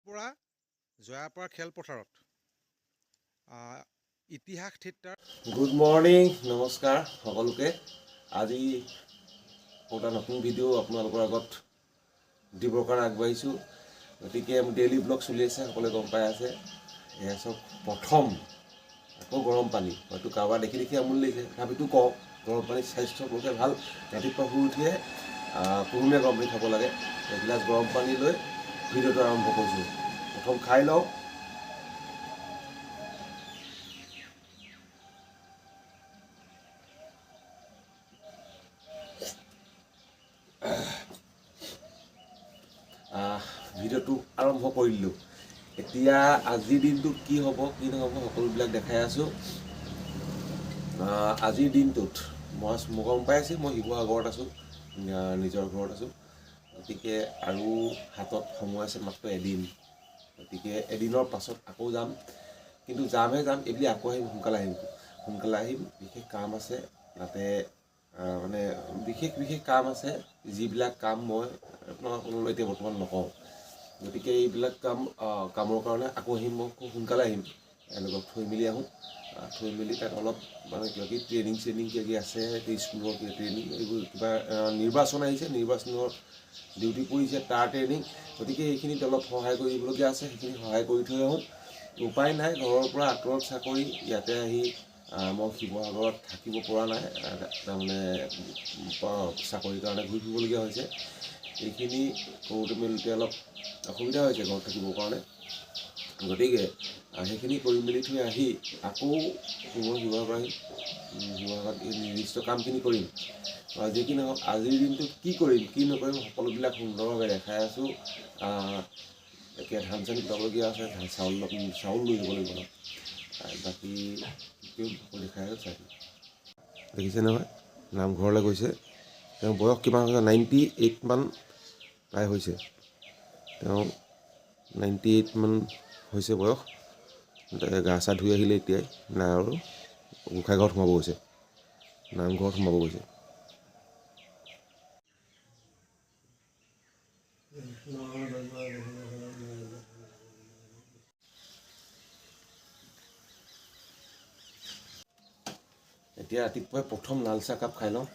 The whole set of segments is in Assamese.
পৰা জয়াপাৰ খেলপথাৰত ইতিহাস থিয়েটাৰ। গুড মৰ্নিং, নমস্কাৰ সকলোকে। আজি এটা নতুন ভিডিঅ' আপোনালোকৰ আগত দিবৰ কাৰণে আগবাঢ়িছোঁ। গতিকে ডেইলি ব্লগ চলি আছে, সকলোৱে গম পাই আছে। এয়া চব প্ৰথম আকৌ গৰম পানী, হয়তো কাৰোবাৰ দেখি দেখি আমনি লাগিছে, তথাপিতো কওঁ গৰম পানী স্বাস্থ্যৰ পক্ষে ভাল। ৰাতিপুৱা শুই উঠিয়ে কুহুমীয়া গৰম পানী খাব লাগে। এগিলাচ গৰম পানী লৈ ভিডিঅ'টো আৰম্ভ কৰিছোঁ। প্ৰথম খাই লওঁ। ভিডিঅ'টো আৰম্ভ কৰি দিলোঁ। এতিয়া আজিৰ দিনটোত কি হ'ব কি নহ'ব সকলোবিলাক দেখাই আছোঁ। আজিৰ দিনটোত মই গম পাই আছোঁ, মই শিৱসাগৰত আছোঁ, নিজৰ ঘৰত আছোঁ। গতিকে আৰু হাতত সময় আছে মাত্ৰ এদিন। গতিকে এদিনৰ পাছত আকৌ যাম, কিন্তু যামহে যাম, এইবুলি আকৌ আহিম, সোনকালে আহিম। বিশেষ কাম আছে তাতে, মানে বিশেষ কাম আছে, যিবিলাক কাম মই আপোনালোকক এতিয়া বৰ্তমান নকওঁ। গতিকে এইবিলাক কামৰ কাৰণে আকৌ আহিম, মই খুব সোনকালে আহিম। এওঁলোকক থৈ মেলি আহোঁ, থৈ মেলি তাত অলপ মানে কিবা কিবি ট্ৰেইনিং কিবা কিবি আছে, স্কুলৰ কিবা ট্ৰেইনিং, এইবোৰ কিবা নিৰ্বাচন আহিছে, নিৰ্বাচনৰ ডিউটি পৰিছে, তাৰ ট্ৰেইনিং। গতিকে এইখিনিত অলপ সহায় কৰিবলগীয়া আছে, সেইখিনি সহায় কৰি থৈ আহোঁ। উপায় নাই, ঘৰৰ পৰা আঁতৰত চাকৰি, ইয়াতে আহি মই শিৱসাগৰত থাকিব পৰা নাই, তাৰমানে চাকৰিৰ কাৰণে ঘূৰি ফুৰিবলগীয়া হৈছে। এইখিনি কৰোঁতে মেলোতে অলপ অসুবিধা হৈছে ঘৰত থাকিবৰ কাৰণে। গতিকে সেইখিনি কৰি মেলি থৈ আহি আকৌ মই শিৱসাগৰ আহিম। শিৱসাগৰত এই নিৰ্দিষ্ট কামখিনি কৰিম। যি কি নহওক আজিৰ দিনটোত কি কৰিম কি নকৰিম সকলোবিলাক সুন্দৰভাৱে দেখাই আছোঁ। এতিয়া ধান চান কুটাবলগীয়া আছে, চাউল লৈ যাব লাগিব। বাকী দেখাই চাই দেখিছে নহয়, নামঘৰলৈ গৈছে। তেওঁ বয়স কিমান হৈছে, 98 মান প্ৰায় হৈছে। তেওঁ 98 মান হৈছে বয়স। গা চা ধুই আহিলে এতিয়াই, নাই আৰু গোঁসাই ঘৰত সোমাব গৈছে, নামঘৰত সোমাব গৈছে। এতিয়া ৰাতিপুৱাই প্ৰথম লাল চাহ কাপ খাই লওঁ।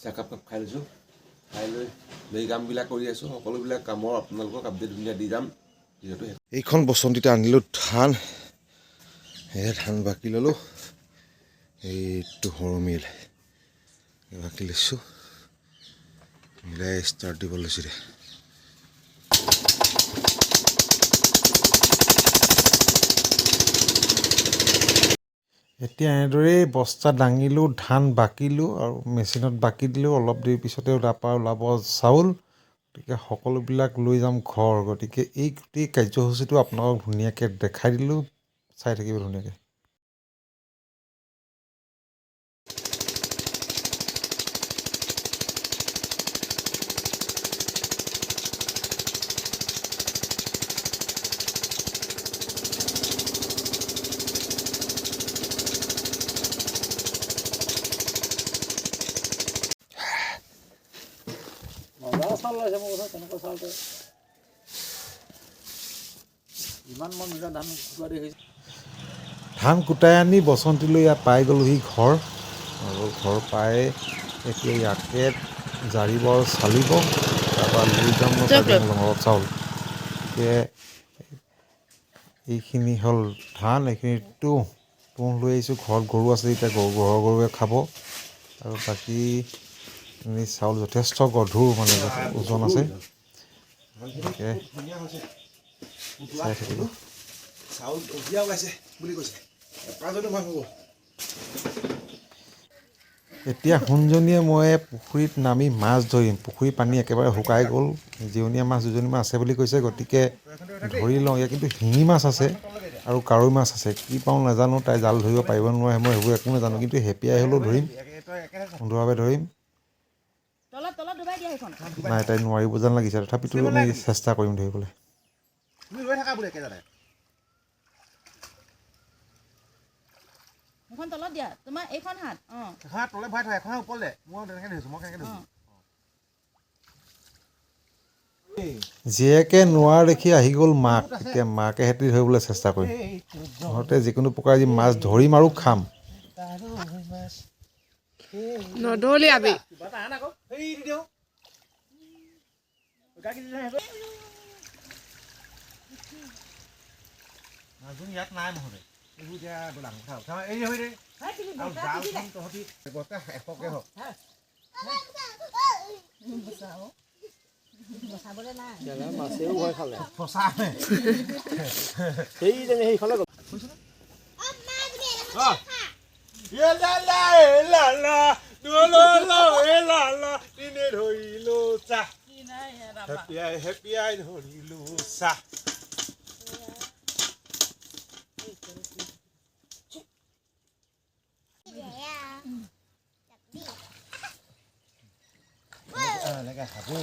চাহকাপ খাই লৈছোঁ, খাই লৈ এই কামবিলাক কৰি আছোঁ। সকলোবিলাক কামৰ আপোনালোকক আপডেট ধুনীয়া দি যাম। যিহেতু এইখন বসন্তিতে আনিলোঁ ধান, সেয়া ধান বাকি ল'লোঁ। এইটো সৰু মিল বাকি লৈছোঁ, মিলাই ষ্টাৰ্ট দিব লৈছোঁ দে। এতিয়া এনেদৰেই বস্তা দাঙিলোঁ, ধান বাকিলোঁ আৰু মেচিনত বাকি দিলোঁ। অলপ দেৰি পিছতে তাৰপৰা ওলাব চাউল। গতিকে সকলোবিলাক লৈ যাম ঘৰ। গতিকে এই গোটেই কাৰ্যসূচীটো আপোনালোকক ধুনীয়াকৈ দেখাই দিলোঁ, চাই থাকিব ধুনীয়াকৈ। চাউল আছে মোৰ ওচৰত, তেনেকুৱা চাউলতে ইমান মন মিঠা ধান কুটোৱা দেখিছোঁ। ধান কুটাই আনি বসন্তিলৈ ইয়াত পাই গ'লোহি ঘৰ, আৰু ঘৰ পাই এতিয়া ইয়াকে জাৰিব আৰু চালিব, তাৰপৰা লৈ যাম মই অলপ চাউল। গতিকে এইখিনি হ'ল ধান, এইখিনি তুঁহ লৈ আহিছোঁ। ঘৰত গৰু আছে, এতিয়া ঘৰৰ গৰুৱে খাব। আৰু বাকী চাউল যথেষ্ট গধুৰ, মানে ওজন আছে। গতিকে চাই থাকিব। চাউল ধুনীয়া ওলাইছে বুলি কৈছে, এপাজনো ভাল হ'ব। এতিয়া সোনজনীয়ে মই পুখুৰীত নামি মাছ ধৰিম। পুখুৰীৰ পানী একেবাৰে শুকাই গ'ল, জিৰণীয়া মাছ দুজনীমান আছে বুলি কৈছে। গতিকে ধৰি লওঁ। ইয়াত কিন্তু শিঙি মাছ আছে আৰু কাৱৈ মাছ আছে, কি পাওঁ নাজানো। তাই জাল ধৰিব পাৰিব নোৱাৰে, মই সেইবোৰ একো নাজানো। কিন্তু হেঁপিয়াই হ'লেও ধৰিম, সুন্দৰভাৱে ধৰিম। তলত তলত ডুবাই দিয়া সেইখন নাই তাই নোৱাৰিব যেন লাগিছে তথাপিতো আমি চেষ্টা কৰিম ধৰিবলৈ তুমি ৰৈ থাকা বোলে একেজেগাতে সেইখন তলত দিয়া তোমাৰ এইখন হাত এখন তলে ভৰাই থোৱা এখন ওপৰলে মই তেনেকৈ ধৰিছোঁ মই কেনেকৈ ধৰিছোঁ জীয়েকে নোৱাৰা দেখি আহি গ'ল মাক এতিয়া মাকে হেঁতি ধৰিবলৈ চেষ্টা কৰিম ঘৰতে যিকোনো প্ৰকাৰে যি মাছ ধৰিম আৰু খাম নদলিয়াবি ইয়াত নাই মহোদয় এইবোৰ এতিয়া ডাঙৰ কথা উঠা এই হৈ দে আৰু জালখন তহঁতি বস্তা এশকে হওক মাছেও ভয় খালে সঁচা সেইজনী সেইফালে গ'ল ধৰিলো চাহ হেপিয়াই ধৰিলো চাহ এনেকৈ খাবো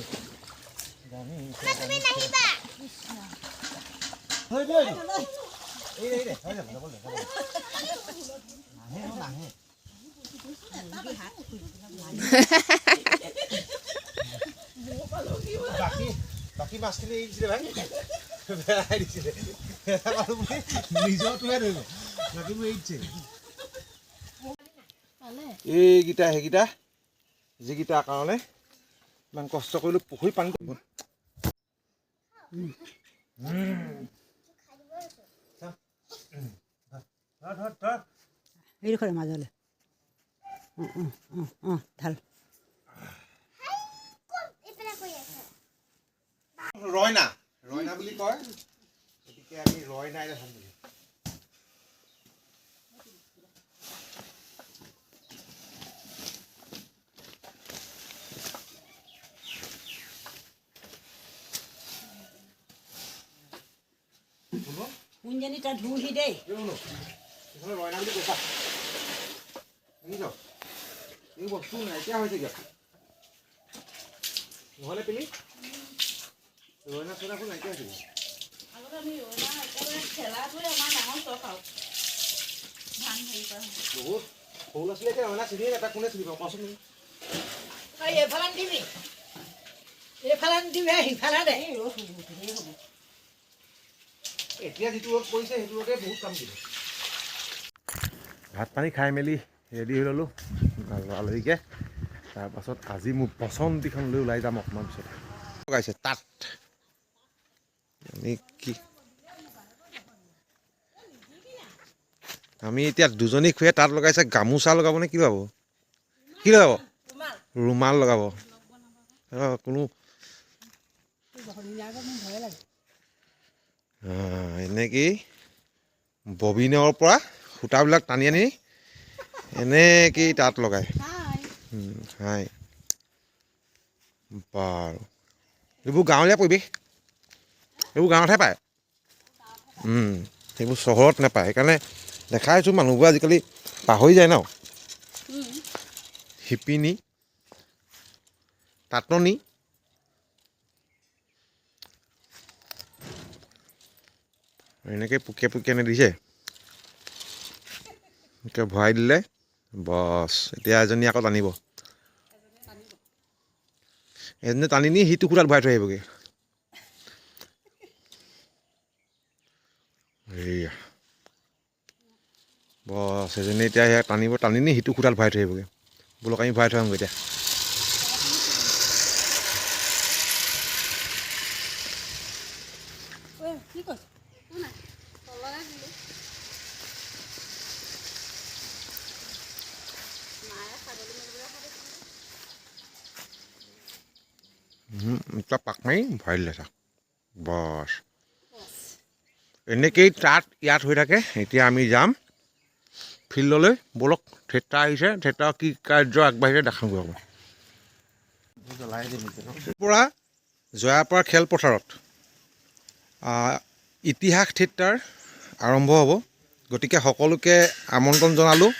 বাকী মাছখিনি এৰি দিছিলে ভাই বেলাই দিছিলে নিজৰটোহে ধৰিব বাকীবোৰ এৰি দিছে এইকেইটা সেইকেইটা যিকেইটাৰ কাৰণে ইমান কষ্ট কৰিলোঁ পুখুৰী পানী এইডোখৰে মাজলৈ ঢাল ৰয়না ৰয়না বুলি কয় গতিকে আমি ৰয়নাই দেখাম বুলি কোনজনী তাত ধুহি দেই ৰয়না বুলি কৈছা শুনিছ এই বস্তু নাইকিয়া হৈছেগৈ নহ'লে পিলি ৰয়না চয়নাবোৰ নাইকিয়া হৈছেগৈ বহুত সৰু ল'ৰা ছোৱালীকে ৰয়না চিনিয়ে নাপায় কোনে চিনি পাব কোৱাচোন এইফালে দিবি এইফালে দিবি সিফালে দে এতিয়া যিটো ৰ'দ পৰিছে সেইটো ৰ'দে বহুত কাম দিব ভাত পানী খাই মেলি ৰেডি হৈ ল'লোঁ আলহীকে তাৰপাছত আজি মোৰ পচন্দিখন লৈ ওলাই যাম অকণমান পিছত লগাইছে তাত আমি এতিয়া দুজনী খুৰীয়ে তাত লগাইছে গামোচা লগাব নে কি লগাব কি লগাব ৰুমাল লগাব কোনো এনেকেই ববিনৰ পৰা সূতাবিলাক টানি আনি এনেকেই তাত লগায় হাই বাৰু এইবোৰ গাঁৱলীয়া পৰিৱেশ এইবোৰ গাঁৱতহে পায় সেইবোৰ চহৰত নাপায় সেইকাৰণে দেখাইছোঁ মানুহবোৰ আজিকালি পাহৰি যায় ন শিপিনী তাঁতনি এনেকৈ পোকে পোকে দিছে এনেকৈ ভৰাই দিলে বছ এতিয়া এজনী আকৌ টানিব এজনী টানি নি সিটো খুটাত ভৰাই থৈ আহিবগৈ এইয়া বছ এজনী এতিয়া সেয়া টানিব টানি নি সিটো খুটাত ভৰাই থৈ আহিবগৈ বোলক আমি ভৰাই থৈ আহোঁগৈ এতিয়া এতিয়া পাক মাৰি ভৰাই দিলে তাক বছ এনেকেই তাত ইয়াত হৈ থাকে এতিয়া আমি যাম ফিল্ডলৈ ব'লক থিয়েটাৰ আহিছে থিয়েটাৰৰ কি কাৰ্য আগবাঢ়িছে দেখাওঁগৈ অকণমান পৰা জয়াপাৰ খেলপথাৰত ইতিহাস থিয়েটাৰ আৰম্ভ হ'ব গতিকে সকলোকে আমন্ত্ৰণ জনালোঁ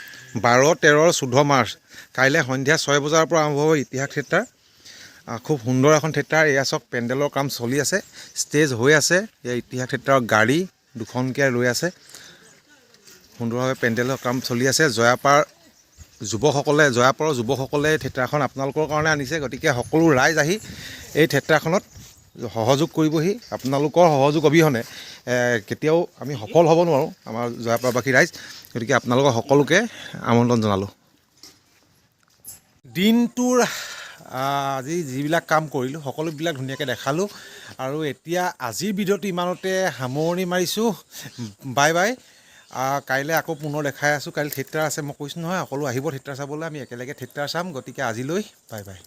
12, 13, 14 মাৰ্চ কাইলৈ সন্ধিয়া 6 বজাৰ পৰা আৰম্ভ হ'ব ইতিহাস থিয়েটাৰ খুব সুন্দৰ এখন থিয়েটাৰ। এয়া চাওক পেণ্ডেলৰ কাম চলি আছে, ষ্টেজ হৈ আছে। এয়া ইতিহাস থিয়েটাৰৰ গাড়ী দুখনকৈ ৰৈ আছে। সুন্দৰভাৱে পেণ্ডেলৰ কাম চলি আছে। জয়াপাৰৰ যুৱকসকলে থিয়েটাৰখন আপোনালোকৰ কাৰণে আনিছে। গতিকে সকলো ৰাইজ আহি এই থিয়েটাৰখনত সহযোগ কৰিবহি। আপোনালোকৰ সহযোগ অবিহনে কেতিয়াও আমি সফল হ'ব নোৱাৰোঁ, আমাৰ জয়াপাৰবাসী ৰাইজ। গতিকে আপোনালোকৰ সকলোকে আমন্ত্ৰণ জনালোঁ। দিনটোৰ আজি যিবিলাক কাম কৰিলোঁ সকলোবিলাক ধুনীয়াকৈ দেখালোঁ। আৰু এতিয়া আজিৰ ভিডিঅ'টো ইমানতে সামৰণি মাৰিছোঁ। Bye bye. কাইলৈ আকৌ পুনৰ দেখাই আছোঁ। কাইলৈ থিয়েটাৰ আছে, মই কৈছোঁ নহয়, সকলো আহিব থিয়েটাৰ চাবলৈ। আমি একেলগে থিয়েটাৰ চাম। গতিকে আজিলৈ বাই বাই।